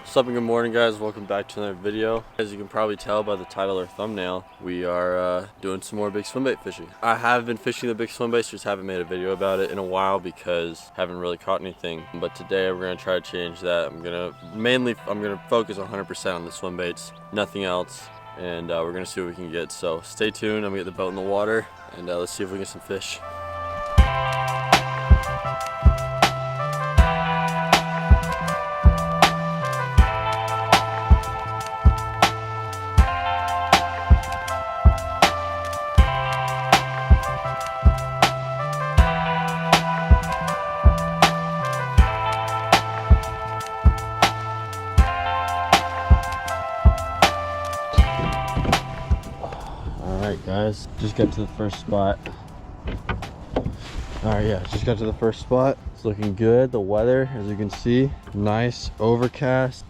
What's up and good morning, guys. Welcome back to another video. As you can probably tell by the title or thumbnail, we are doing some more big swim bait fishing. I have been fishing the big swim baits, just haven't made a video about it in a while because I haven't really caught anything. But today we're gonna try to change that. I'm gonna focus 100% on the swim baits, nothing else, and we're gonna see what we can get. So stay tuned. I'm gonna get the boat in the water and let's see if we can get some fish. Alright guys, just got to the first spot. Alright, yeah, just got to the first spot. It's looking good. The weather, as you can see, nice, overcast.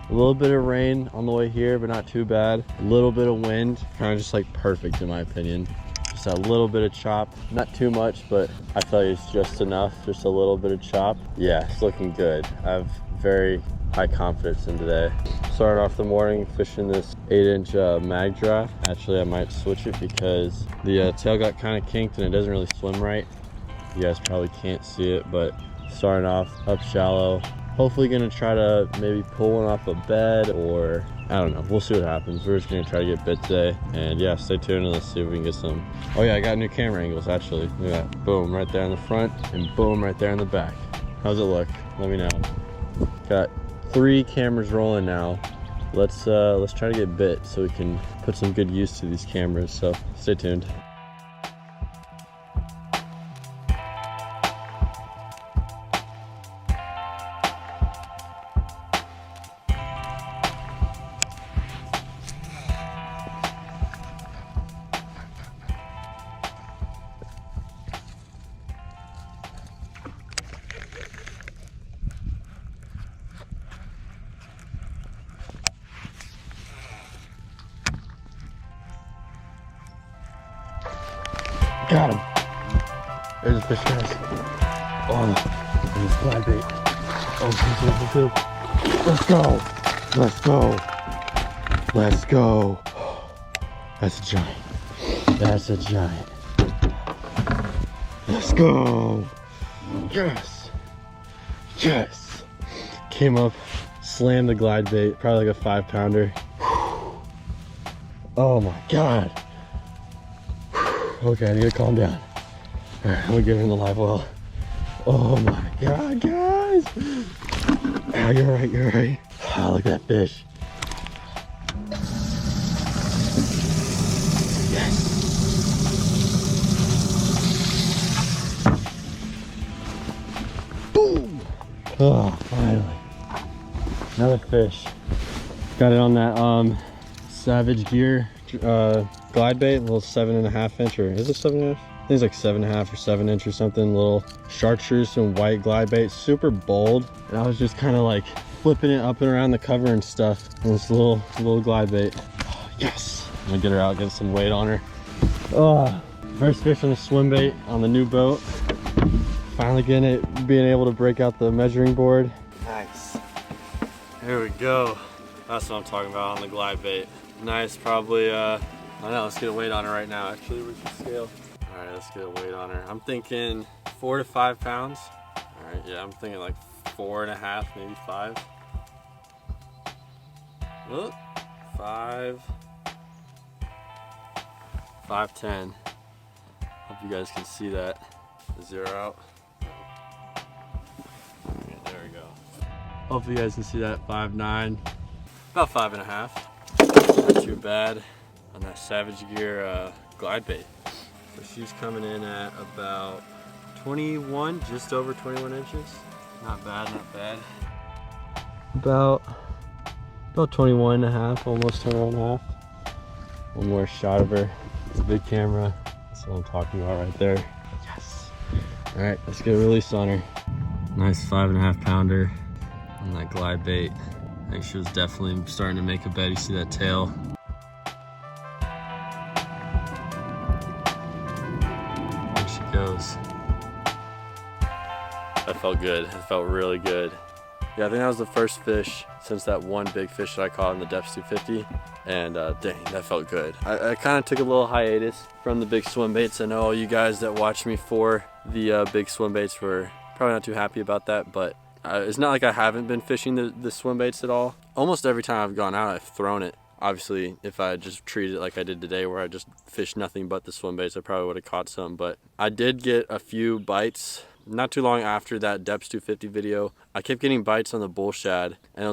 A little bit of rain on the way here, but not too bad. A little bit of wind, kind of just like perfect in my opinion. Just a little bit of chop, not too much, but I feel like it's just enough, just a little bit of chop. Yeah, it's looking good. I have very high confidence in today. Started off the morning fishing this 8-inch mag draft. Actually, I might switch it because the tail got kind of kinked and it doesn't really swim right. You guys probably can't see it, but starting off up shallow. Hopefully gonna try to maybe pull one off a bed, or I don't know, we'll see what happens. We're just gonna try to get bit today, and yeah, stay tuned and let's see if we can get some. Oh yeah, I got new camera angles actually. Look at that, boom right there in the front and boom right there in the back. How's it look? Let me know. Got 3 cameras rolling now. Let's try to get bit so we can put some good use to these cameras, so stay tuned. Got him. There's a fish, guys. Oh, he's glide bait. Oh, let's go. Let's go. Let's go. That's a giant. That's a giant. Let's go. Yes. Yes. Came up, slammed the glide bait, probably like a 5-pounder. Oh my God. Okay, I need to calm down. All right, I'm gonna give him the live well. Oh my God, guys! Oh, you're right, you're right. Oh, look at that fish. Yes. Boom! Oh, finally. Another fish. Got it on that Savage Gear glide bait, a little 7.5 inch, or is it 7.5? I think it's like 7.5 or 7 inch or something. Little chartreuse and white glide bait, super bold. And I was just kind of like flipping it up and around the cover and stuff. And this little glide bait. Oh, yes! I'm gonna get her out, get some weight on her. Oh, first fish on the swim bait on the new boat. Finally being able to break out the measuring board. Nice. There we go. That's what I'm talking about on the glide bait. Nice, probably, I don't know, let's get a weight on her right now. Actually, we can scale. All right, let's get a weight on her. I'm thinking 4 to 5 pounds. All right, yeah, I'm thinking like 4.5, maybe 5. Look, 5. 5'10". Hope you guys can see that. Zero out. Okay, there we go. Hopefully you guys can see that. 5'9", about 5.5. Not too bad on that Savage Gear glide bait. So she's coming in at about 21, just over 21 inches. Not bad, not bad. About 21.5, almost 21.5. One more shot of her. It's a big camera. That's what I'm talking about right there. Yes. All right, let's get a release on her. Nice 5.5 pounder on that glide bait. I think she was definitely starting to make a bed. You see that tail? There she goes. That felt good. It felt really good. Yeah, I think that was the first fish since that one big fish that I caught in the depths 250. And dang, that felt good. I kind of took a little hiatus from the big swim baits. I know all you guys that watched me for the big swim baits were probably not too happy about that, but it's not like I haven't been fishing the swim baits at all. Almost every time I've gone out, I've thrown it. Obviously, if I just treated it like I did today, where I just fished nothing but the swim baits, I probably would have caught some. But I did get a few bites not too long after that depths 250 video. I kept getting bites on the bull shad, and it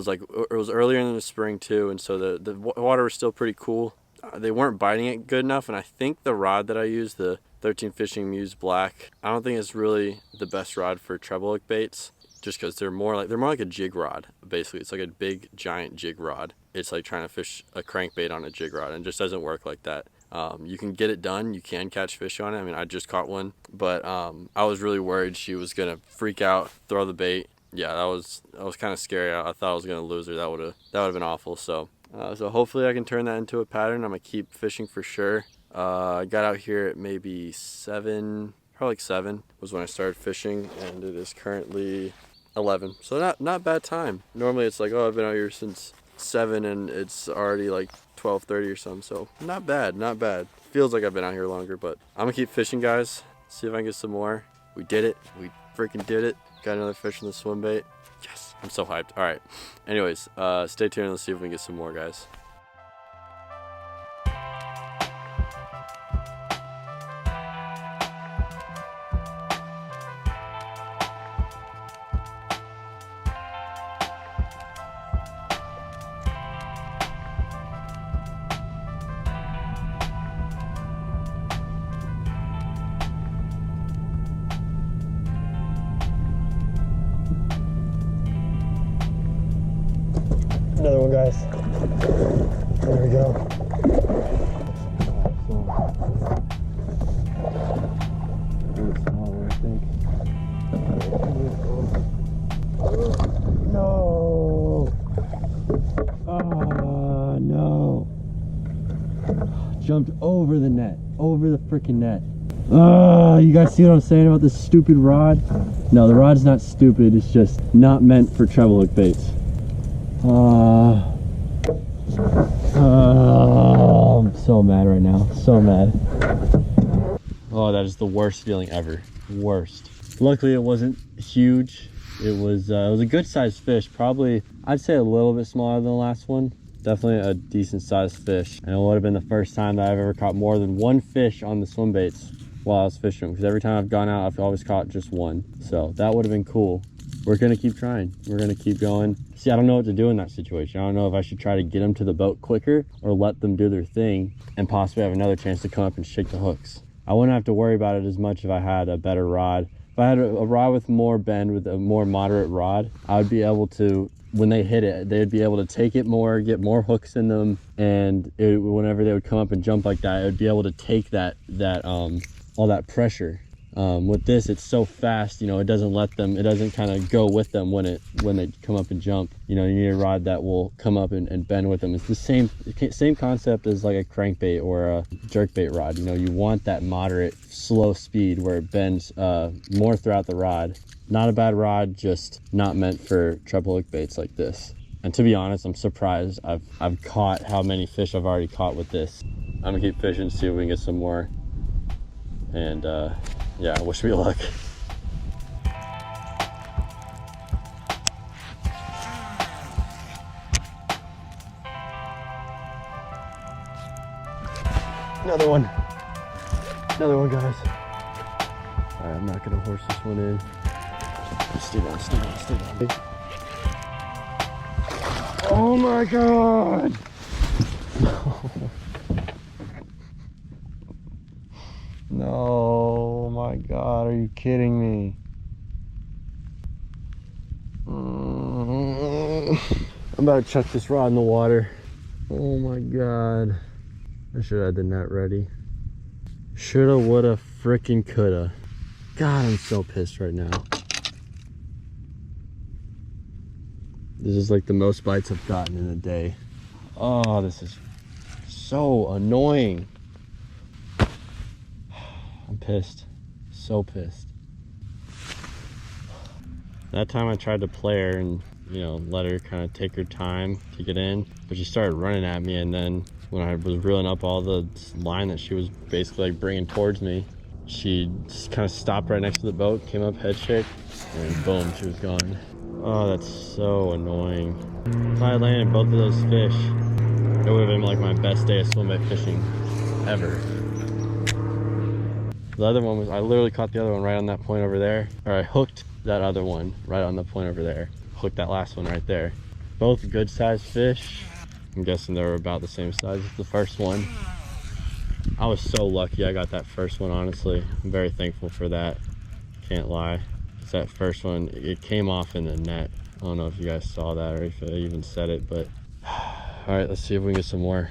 was earlier in the spring too, and so the water was still pretty cool. They weren't biting it good enough, and I think the rod that I used, the 13 Fishing Muse Black, I don't think it's really the best rod for treble hook baits, just because they're more like a jig rod. Basically, it's like a big giant jig rod. It's like trying to fish a crankbait on a jig rod, and it just doesn't work like that. You can get it done, you can catch fish on it. I mean, I just caught one, but I was really worried she was gonna freak out, throw the bait. Yeah, that was kind of scary. I thought I was gonna lose her. That would have been awful. So hopefully I can turn that into a pattern. I'm gonna keep fishing for sure. I got out here at maybe 7, probably like 7 was when I started fishing, and it is currently 11. So not bad time. Normally it's like, oh, I've been out here since 7 and it's already like 12:30 or something. So not bad, not bad. Feels like I've been out here longer, but I'm gonna keep fishing, guys. See if I can get some more. We did it. We freaking did it. Got another fish in the swim bait. Yes, I'm so hyped. All right. Anyways, stay tuned. Let's see if we can get some more, guys. Another one, guys. There we go. Smaller, I think. No. Oh no. Jumped over the net. Over the freaking net. You guys see what I'm saying about this stupid rod? No, the rod's not stupid. It's just not meant for treble hook baits. I'm so mad right now. So mad. Oh, that is the worst feeling ever. Worst. Luckily, it wasn't huge. It was a good sized fish. Probably, I'd say a little bit smaller than the last one. Definitely a decent sized fish. And it would have been the first time that I've ever caught more than one fish on the swim baits while I was fishing. Because every time I've gone out, I've always caught just one. So that would have been cool. We're gonna keep trying. We're gonna keep going. See, I don't know what to do in that situation. I don't know if I should try to get them to the boat quicker or let them do their thing and possibly have another chance to come up and shake the hooks. I wouldn't have to worry about it as much if I had a better rod. If I had a rod with more bend, with a more moderate rod, I would be able to, when they hit it, they'd be able to take it more, get more hooks in them, and whenever they would come up and jump like that, it would be able to take all that pressure. With this, it's so fast, you know, it doesn't kind of go with them when they come up and jump. You know, you need a rod that will come up and bend with them. It's the same concept as like a crankbait or a jerkbait rod. You know, you want that moderate, slow speed where it bends more throughout the rod. Not a bad rod, just not meant for treble hook baits like this. And to be honest, I'm surprised I've caught how many fish I've already caught with this. I'm gonna keep fishing, see if we can get some more. And yeah, wish me luck. Another one, guys. All right, I'm not gonna horse this one in. Stay down. Oh my God. No, my God, are you kidding me? I'm about to chuck this rod in the water. Oh my God. I should have had the net ready. Shoulda, woulda, frickin' coulda. God, I'm so pissed right now. This is like the most bites I've gotten in a day. Oh, this is so annoying. I'm pissed. So pissed. That time I tried to play her and you know, let her kind of take her time to get in. But she started running at me, and then when I was reeling up all the line that she was basically like bringing towards me, she just kind of stopped right next to the boat, came up head shake, and boom, she was gone. Oh, that's so annoying. If I had landed both of those fish, it would have been like my best day of swimbait fishing ever. The other one was, I literally caught the other one right on that point over there, or I hooked that other one right on the point over there. Hooked that last one right there. Both good sized fish. I'm guessing they were about the same size as the first one. I was so lucky I got that first one, honestly. I'm very thankful for that. Can't lie. Because that first one, it came off in the net. I don't know if you guys saw that or if I even said it, but all right, let's see if we can get some more.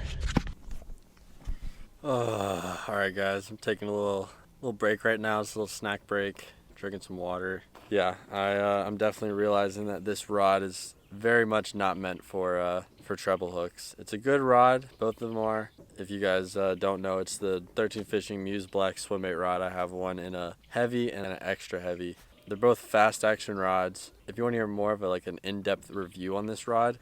All right, guys, I'm taking a little break right now. It's a little snack break, drinking some water. Yeah, I'm definitely realizing that this rod is very much not meant for treble hooks. It's a good rod, both of them are. If you guys don't know, it's the 13 Fishing Muse Black swimbait rod. I have one in a heavy and an extra heavy. They're both fast action rods. If you want to hear more of an in-depth review on this rod,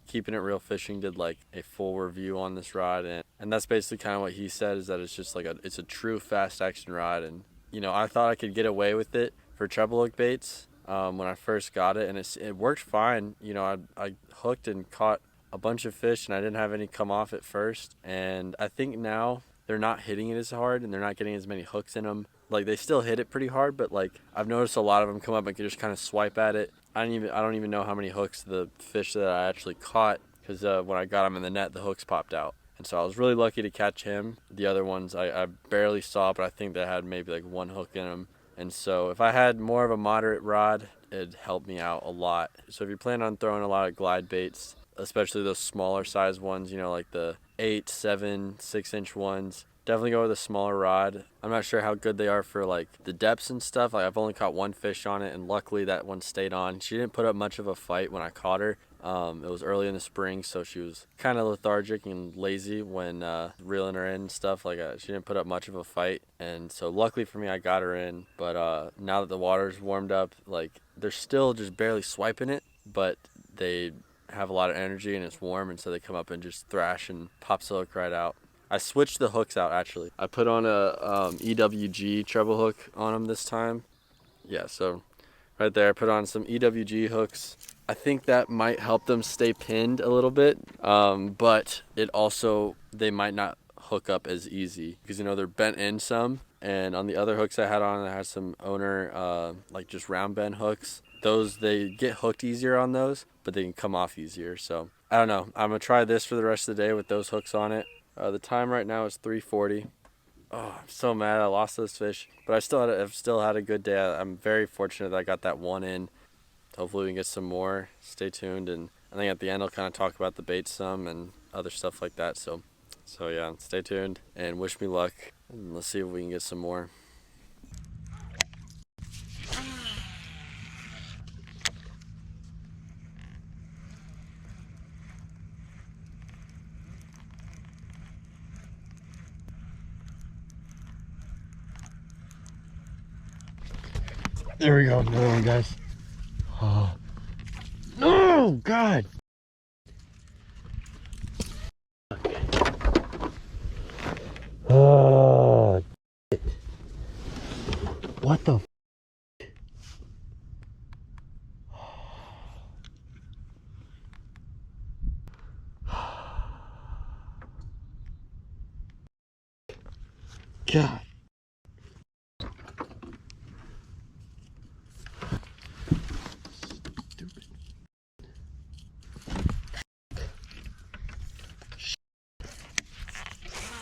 Keeping It Real Fishing did like a full review on this rod, and that's basically kind of what he said, is that it's just like it's a true fast action rod. And you know, I thought I could get away with it for treble hook baits when I first got it, and it worked fine. You know, I hooked and caught a bunch of fish, and I didn't have any come off at first. And I think now they're not hitting it as hard, and they're not getting as many hooks in them. Like, they still hit it pretty hard, but like I've noticed a lot of them come up and can just kind of swipe at it. I don't even know how many hooks the fish that I actually caught, because when I got him in the net, the hooks popped out. And so I was really lucky to catch him. The other ones I barely saw, but I think they had maybe like one hook in them. And so if I had more of a moderate rod, it'd help me out a lot. So if you plan on throwing a lot of glide baits, especially those smaller size ones, you know, like the 8, 7, 6-inch ones, definitely go with a smaller rod. I'm not sure how good they are for like the depths and stuff. Like, I've only caught one fish on it, and luckily that one stayed on. She didn't put up much of a fight when I caught her. It was early in the spring, so she was kind of lethargic and lazy when reeling her in and stuff. Like, she didn't put up much of a fight, and so luckily for me, I got her in. But now that the water's warmed up, like, they're still just barely swiping it, but they have a lot of energy and it's warm, and so they come up and just thrash and pop silk right out. I switched the hooks out, actually. I put on a EWG treble hook on them this time. Yeah, so right there, I put on some EWG hooks. I think that might help them stay pinned a little bit, but it also, they might not hook up as easy because, you know, they're bent in some. And on the other hooks I had on, I had some owner, like just round bend hooks. Those, they get hooked easier on those, but they can come off easier. So I don't know. I'm gonna try this for the rest of the day with those hooks on it. The time right now is 3:40. Oh, I'm so mad I lost those fish, but I've still had a good day. I'm very fortunate that I got that one in. Hopefully we can get some more. Stay tuned, and I think at the end I'll kind of talk about the bait some and other stuff like that. So yeah, stay tuned and wish me luck, and let's see if we can get some more. There we go, another one, guys. Oh. No, God. Oh, what the? God.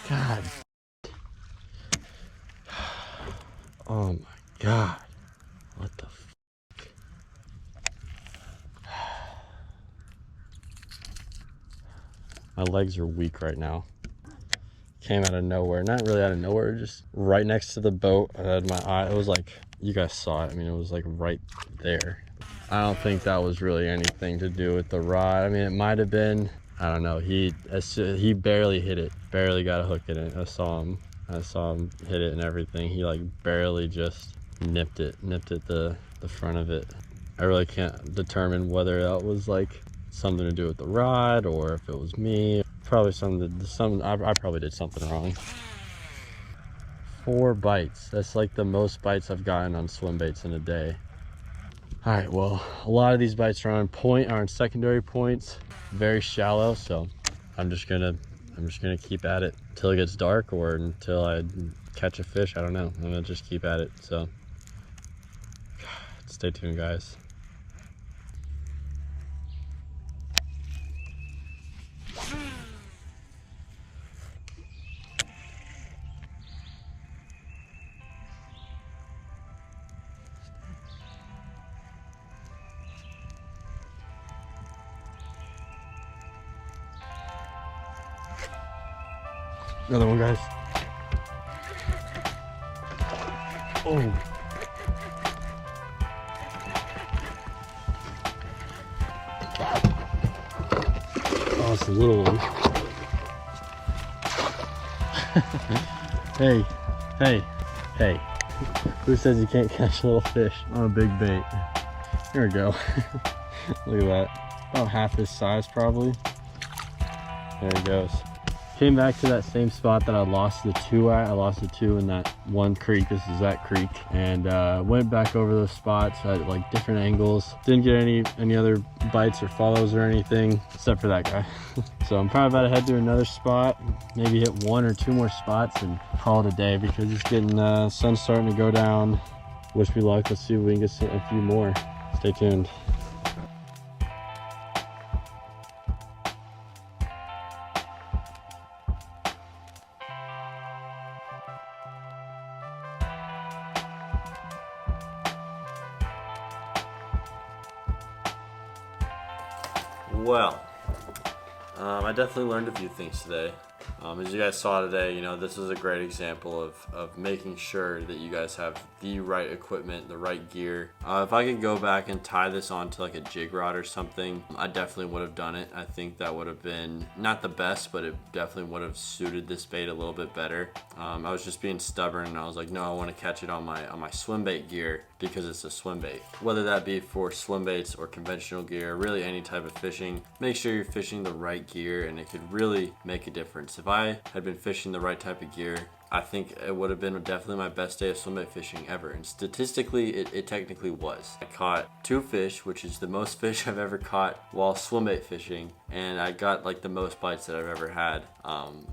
God. Oh my God. What the f? My legs are weak right now. Came out of nowhere. Not really out of nowhere, just right next to the boat. I had my eye. It was like, you guys saw it. I mean, it was like right there. I don't think that was really anything to do with the rod. I mean, it might have been. I don't know. He barely hit it. Barely got a hook in it. I saw him hit it and everything. He like barely just nipped at the front of it. I really can't determine whether that was like something to do with the rod or if it was me. Probably I probably did something wrong. 4 bites. That's like the most bites I've gotten on swim baits in a day. All right, well, a lot of these bites are on secondary points, very shallow. So I'm just gonna keep at it until it gets dark or until I catch a fish. I don't know. I'm gonna just keep at it. So stay tuned, guys. Another one, guys. Oh. Oh, it's a little one. Hey, hey, hey. Who says you can't catch little fish on a big bait? Here we go. Look at that. About half this size, probably. There he goes. Came back to that same spot that I lost the 2 at. I lost the 2 in that one creek. This is that creek. And went back over those spots at like different angles. Didn't get any other bites or follows or anything, except for that guy. So I'm probably about to head to another spot, maybe hit 1 or 2 more spots and call it a day, because it's getting, sun's starting to go down. Wish me luck. Let's see if we can get a few more. Stay tuned. Well, I definitely learned a few things today. As you guys saw today, you know, this is a great example of making sure that you guys have the right equipment, the right gear. If I could go back and tie this onto like a jig rod or something, I definitely would have done it. I think that would have been not the best, but it definitely would have suited this bait a little bit better. I was just being stubborn, and I was like, no, I want to catch it on my swim bait gear because it's a swim bait. Whether that be for swim baits or conventional gear, really any type of fishing, make sure you're fishing the right gear, and it could really make a difference. If I had been fishing the right type of gear, I think it would have been definitely my best day of swim bait fishing ever. And statistically, it technically was. I caught 2 fish, which is the most fish I've ever caught while swim bait fishing. And I got like the most bites that I've ever had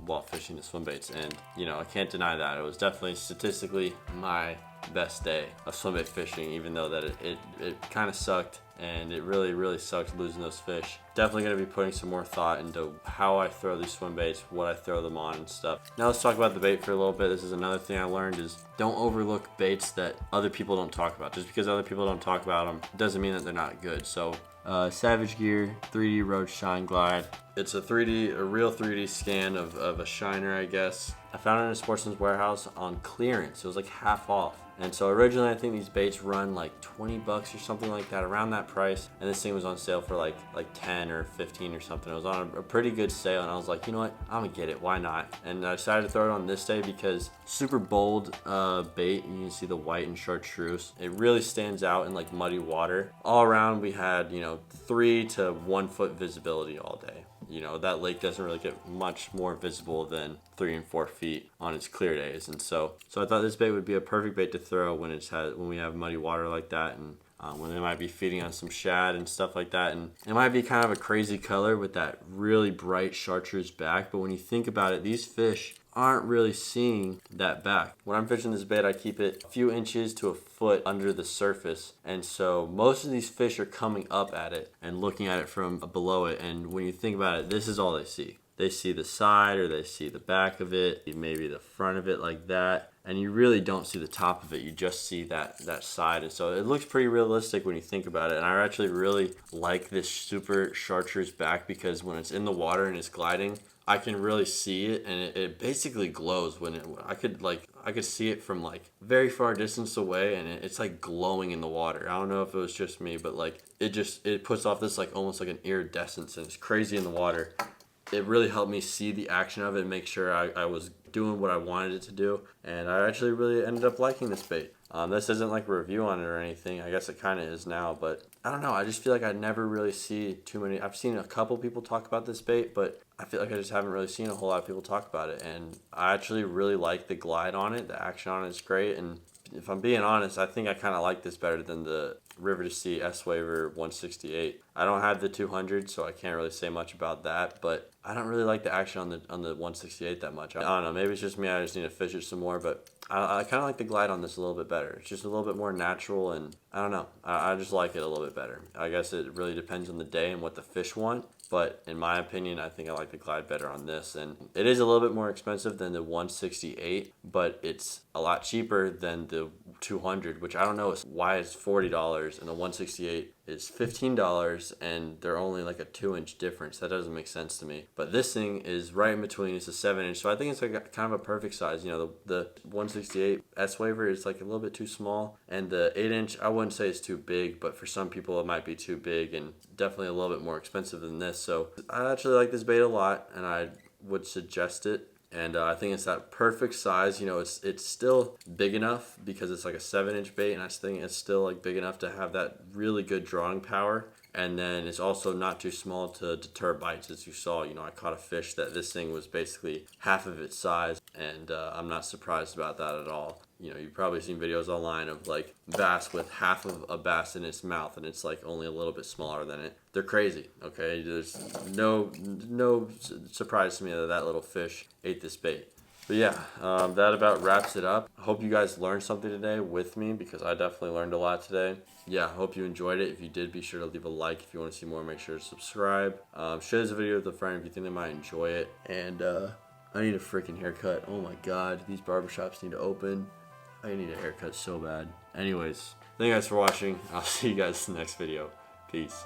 while fishing the swim baits. And you know, I can't deny that. It was definitely statistically my best day of swim bait fishing, even though that it kind of sucked. And it really sucked losing those fish. Definitely going to be putting some more thought into how I throw these swim baits, what I throw them on and stuff. Now let's talk about the bait for a little bit. This is another thing I learned, is don't overlook baits that other people don't talk about. Just because other people don't talk about them doesn't mean that they're not good. So Savage Gear 3D Road Shine Glide. It's a real 3D scan of a shiner, I guess. I found it in a Sportsman's Warehouse on clearance. It was like half off. And so originally I think these baits run like 20 bucks or something like that, around that price. And this thing was on sale for like 10 or 15 or something. It was on a pretty good sale, and I was like, you know what, I'm gonna get it, why not? And I decided to throw it on this day because super bold bait, and you can see the white and chartreuse. It really stands out in like muddy water. All around we had, you know, 3 to 1 foot visibility all day. You know, that lake doesn't really get much more visible than 3 and 4 feet on its clear days. And so I thought this bait would be a perfect bait to throw when we have muddy water like that, and when they might be feeding on some shad and stuff like that. And it might be kind of a crazy color with that really bright chartreuse back, but when you think about it, these fish aren't really seeing that back. When I'm fishing this bait, I keep it a few inches to a foot under the surface, and so most of these fish are coming up at it and looking at it from below it. And when you think about it, this is all they see. They see the side, or they see the back of it, maybe the front of it like that, and you really don't see the top of it. You just see that side. And so it looks pretty realistic when you think about it. And I actually really like this super chartreuse back, because when it's in the water and it's gliding, I can really see it, and it basically glows when I could see it from like very far distance away, and it's like glowing in the water. I don't know if it was just me, but like it puts off this like almost like an iridescence, and it's crazy in the water. It really helped me see the action of it and make sure I was doing what I wanted it to do. And I actually really ended up liking this bait. This isn't like a review on it or anything. I guess it kind of is now, but I don't know. I just feel like I never really see too many. I've seen a couple people talk about this bait, but I feel like I just haven't really seen a whole lot of people talk about it. And I actually really like the glide on it. The action on it is great. And if I'm being honest, I think I kind of like this better than the River to Sea S-Waver 168. I don't have the 200, so I can't really say much about that, but I don't really like the action on the 168 that much. I don't know, maybe it's just me, I just need to fish it some more, but I kind of like the glide on this a little bit better. It's just a little bit more natural, and I don't know, I just like it a little bit better. I guess it really depends on the day and what the fish want, but in my opinion, I think I like the glide better on this. And it is a little bit more expensive than the 168, but it's a lot cheaper than the 200, which I don't know why it's $40 and the 168 is $15, and they're only like a 2-inch difference. That doesn't make sense to me. But this thing is right in between. It's a 7-inch, so I think it's like kind of a perfect size. You know, the 168 S-Waver is like a little bit too small, and the 8-inch, I wouldn't say it's too big, but for some people it might be too big, and definitely a little bit more expensive than this. So I actually like this bait a lot, and I would suggest it. And I think it's that perfect size. You know, it's still big enough because it's like a 7-inch bait, and I think it's still like big enough to have that really good drawing power. And then it's also not too small to deter bites. As you saw, you know, I caught a fish that this thing was basically half of its size, and I'm not surprised about that at all. You know, you've probably seen videos online of like bass with half of a bass in its mouth, and it's like only a little bit smaller than it. They're crazy, okay? There's no surprise to me that that little fish ate this bait. But yeah, that about wraps it up. I hope you guys learned something today with me, because I definitely learned a lot today. Yeah, I hope you enjoyed it. If you did, be sure to leave a like. If you want to see more, make sure to subscribe. Share this video with a friend if you think they might enjoy it. And I need a freaking haircut. Oh my god, these barbershops need to open. I need a haircut so bad. Anyways, thank you guys for watching. I'll see you guys in the next video. Peace.